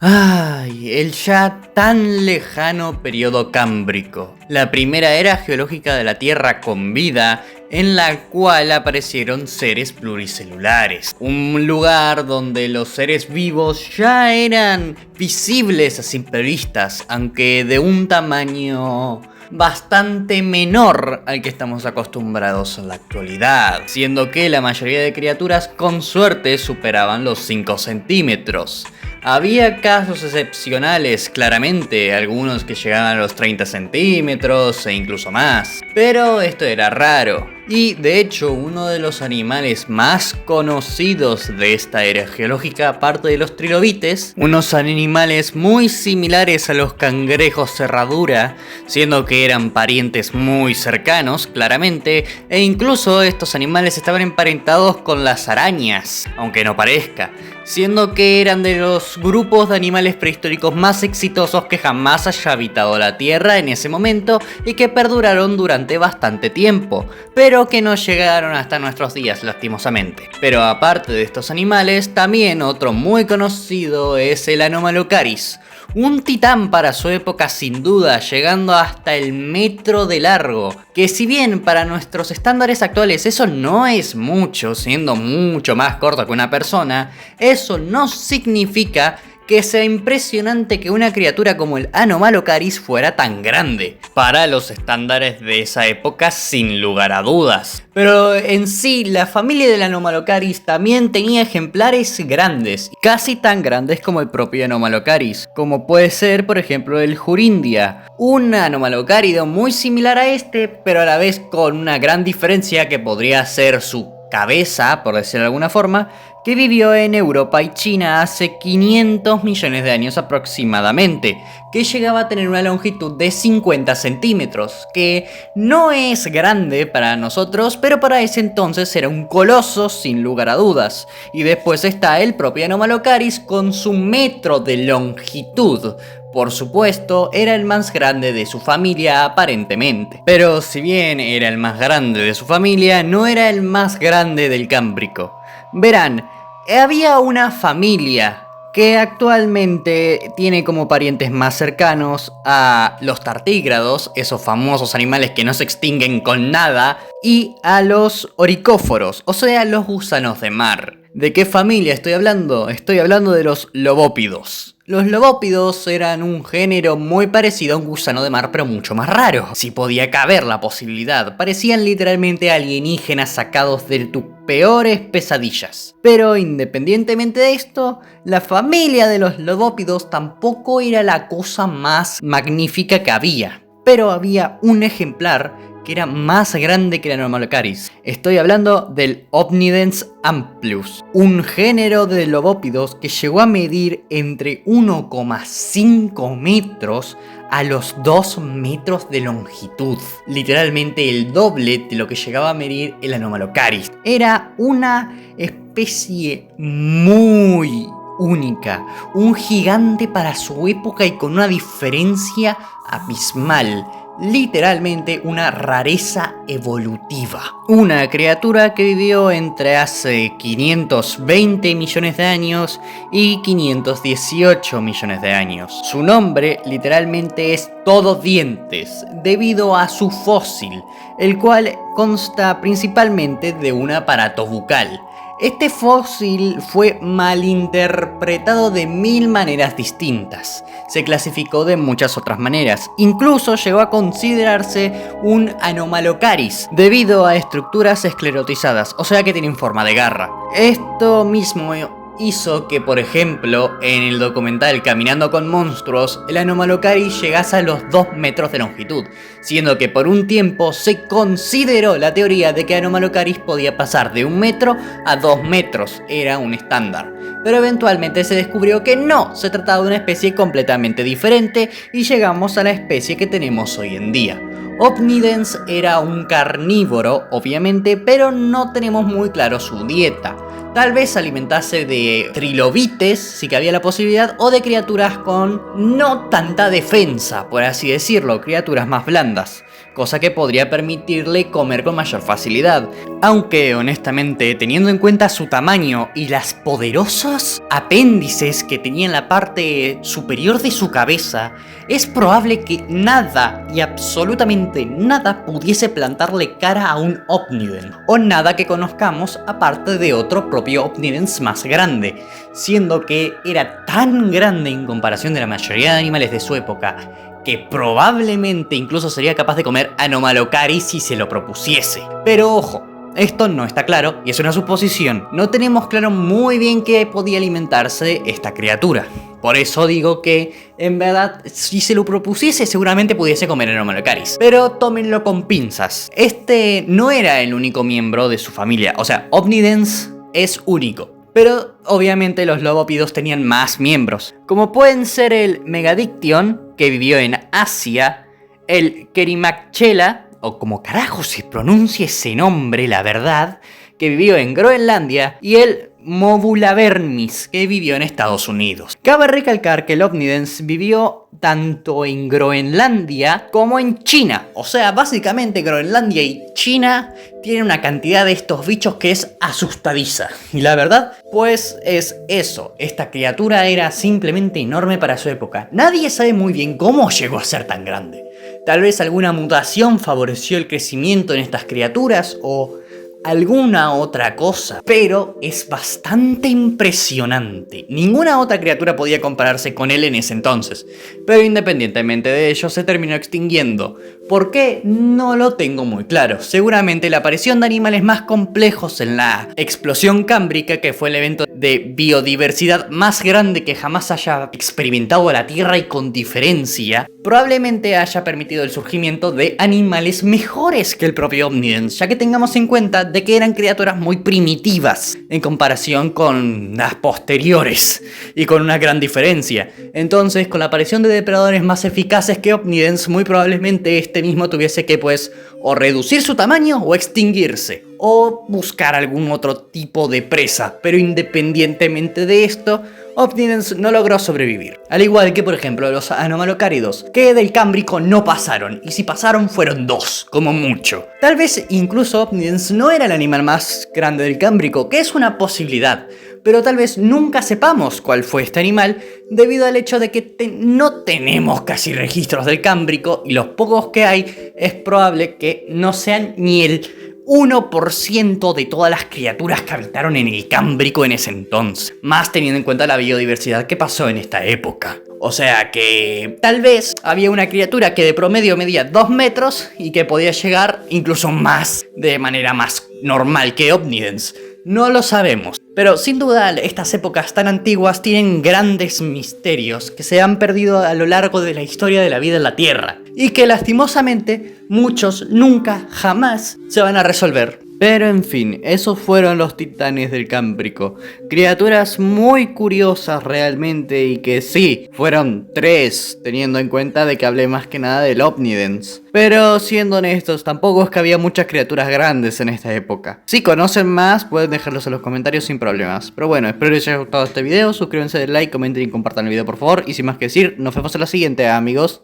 Ay, el ya tan lejano periodo cámbrico, la primera era geológica de la Tierra con vida, en la cual aparecieron seres pluricelulares. Un lugar donde los seres vivos ya eran visibles a simple vista, aunque de un tamaño bastante menor al que estamos acostumbrados en la actualidad, siendo que la mayoría de criaturas con suerte superaban los 5 centímetros. Había casos excepcionales, claramente, algunos que llegaban a los 30 centímetros e incluso más, pero esto era raro. Y de hecho, uno de los animales más conocidos de esta era geológica, aparte de los trilobites, unos animales muy similares a los cangrejos cerradura, siendo que eran parientes muy cercanos, claramente, e incluso estos animales estaban emparentados con las arañas, aunque no parezca, siendo que eran de los grupos de animales prehistóricos más exitosos que jamás haya habitado la Tierra en ese momento y que perduraron durante bastante tiempo, pero que no llegaron hasta nuestros días lastimosamente. Pero aparte de estos animales, también otro muy conocido es el Anomalocaris, un titán para su época sin duda, llegando hasta el metro de largo, que si bien para nuestros estándares actuales eso no es mucho, siendo mucho más corto que una persona, eso no significa que sea impresionante que una criatura como el Anomalocaris fuera tan grande, para los estándares de esa época sin lugar a dudas. Pero en sí, la familia del Anomalocaris también tenía ejemplares grandes, casi tan grandes como el propio Anomalocaris, como puede ser por ejemplo el Jurindia, un anomalocárido muy similar a este, pero a la vez con una gran diferencia que podría ser su cabeza, por decirlo de alguna forma, que vivió en Europa y China hace 500 millones de años aproximadamente, que llegaba a tener una longitud de 50 centímetros, que no es grande para nosotros, pero para ese entonces era un coloso sin lugar a dudas. Y después está el propio Anomalocaris con su metro de longitud. Por supuesto, era el más grande de su familia aparentemente. Pero si bien era el más grande de su familia, no era el más grande del Cámbrico. Verán, había una familia que actualmente tiene como parientes más cercanos a los tartígrados, esos famosos animales que no se extinguen con nada, y a los oricóforos, o sea, los gusanos de mar. ¿De qué familia estoy hablando? Estoy hablando de los lobópidos. Los lobópidos eran un género muy parecido a un gusano de mar, pero mucho más raro. Si podía caber la posibilidad, parecían literalmente alienígenas sacados de tus peores pesadillas. Pero independientemente de esto, la familia de los lobópidos tampoco era la cosa más magnífica que había. Pero había un ejemplar que era más grande que el Anomalocaris. Estoy hablando del Omnidens amplius, un género de lobópidos que llegó a medir entre 1,5 metros a los 2 metros de longitud. Literalmente el doble de lo que llegaba a medir el Anomalocaris. Era una especie muy única, un gigante para su época y con una diferencia abismal. Literalmente una rareza evolutiva. Una criatura que vivió entre hace 520 millones de años y 518 millones de años. Su nombre literalmente es todo dientes, debido a su fósil, el cual consta principalmente de un aparato bucal. Este fósil fue malinterpretado de 1000 maneras distintas. Se clasificó de muchas otras maneras. Incluso llegó a considerarse un Anomalocaris debido a estructuras esclerotizadas, o sea que tienen forma de garra. Esto mismo hizo que, por ejemplo, en el documental Caminando con Monstruos, el Anomalocaris llegase a los 2 metros de longitud, siendo que por un tiempo se consideró la teoría de que Anomalocaris podía pasar de 1 metro a 2 metros, era un estándar. Pero eventualmente se descubrió que no, se trataba de una especie completamente diferente y llegamos a la especie que tenemos hoy en día. Omnidens era un carnívoro, obviamente, pero no tenemos muy claro su dieta. Tal vez alimentase de trilobites, si que había la posibilidad, o de criaturas con no tanta defensa, por así decirlo, criaturas más blandas. cosa que podría permitirle comer con mayor facilidad. Aunque honestamente, teniendo en cuenta su tamaño y las poderosos apéndices que tenía en la parte superior de su cabeza, es probable que nada y absolutamente nada pudiese plantarle cara a un Omniden, o nada que conozcamos aparte de otro propio Omnidens más grande, siendo que era tan grande en comparación de la mayoría de animales de su época, que probablemente incluso sería capaz de comer Anomalocaris si se lo propusiese. Pero ojo, esto no está claro y es una suposición. No tenemos claro muy bien qué podía alimentarse esta criatura. Por eso digo que, en verdad, si se lo propusiese seguramente pudiese comer Anomalocaris. Pero tómenlo con pinzas. Este no era el único miembro de su familia. O sea, Omnidens es único. Pero obviamente los lobópidos tenían más miembros, como pueden ser el Megadiction, que vivió en Asia, el Kerimachela, o como carajo se pronuncia ese nombre, la verdad, que vivió en Groenlandia, y el Mobulavermis, que vivió en Estados Unidos. Cabe recalcar que el Omnidens vivió tanto en Groenlandia como en China. O sea, básicamente Groenlandia y China tienen una cantidad de estos bichos que es asustadiza. Y la verdad, pues es eso. Esta criatura era simplemente enorme para su época. Nadie sabe muy bien cómo llegó a ser tan grande. Tal vez alguna mutación favoreció el crecimiento en estas criaturas o alguna otra cosa, pero es bastante impresionante. Ninguna otra criatura podía compararse con él en ese entonces, pero independientemente de ello se terminó extinguiendo. ¿Por qué? No lo tengo muy claro. Seguramente la aparición de animales más complejos en la explosión cámbrica, que fue el evento de biodiversidad más grande que jamás haya experimentado la Tierra y con diferencia, probablemente haya permitido el surgimiento de animales mejores que el propio Omnidens, ya que tengamos en cuenta de que eran criaturas muy primitivas en comparación con las posteriores y con una gran diferencia. Entonces, con la aparición de depredadores más eficaces que Omnidens, muy probablemente este mismo tuviese que o reducir su tamaño o extinguirse, o buscar algún otro tipo de presa. Pero independientemente de esto, Omnidens no logró sobrevivir. Al igual que por ejemplo los Anomalocáridos, que del Cámbrico no pasaron, y si pasaron fueron 2, como mucho. Tal vez incluso Omnidens no era el animal más grande del Cámbrico, que es una posibilidad, pero tal vez nunca sepamos cuál fue este animal debido al hecho de que no tenemos casi registros del Cámbrico, y los pocos que hay es probable que no sean ni el 1% de todas las criaturas que habitaron en el Cámbrico en ese entonces, más teniendo en cuenta la biodiversidad que pasó en esta época. O sea que tal vez había una criatura que de promedio medía 2 metros y que podía llegar incluso más de manera más normal que Omnidens. No lo sabemos, pero sin duda estas épocas tan antiguas tienen grandes misterios que se han perdido a lo largo de la historia de la vida en la Tierra y que lastimosamente muchos nunca jamás se van a resolver. Pero en fin, esos fueron los titanes del Cámbrico, criaturas muy curiosas realmente y que sí, fueron 3, teniendo en cuenta de que hablé más que nada del Omnidens. Pero siendo honestos, tampoco es que había muchas criaturas grandes en esta época. Si conocen más, pueden dejarlos en los comentarios sin problemas. Pero bueno, espero que les haya gustado este video, suscríbanse, den like, comenten y compartan el video por favor. Y sin más que decir, nos vemos en la siguiente, amigos.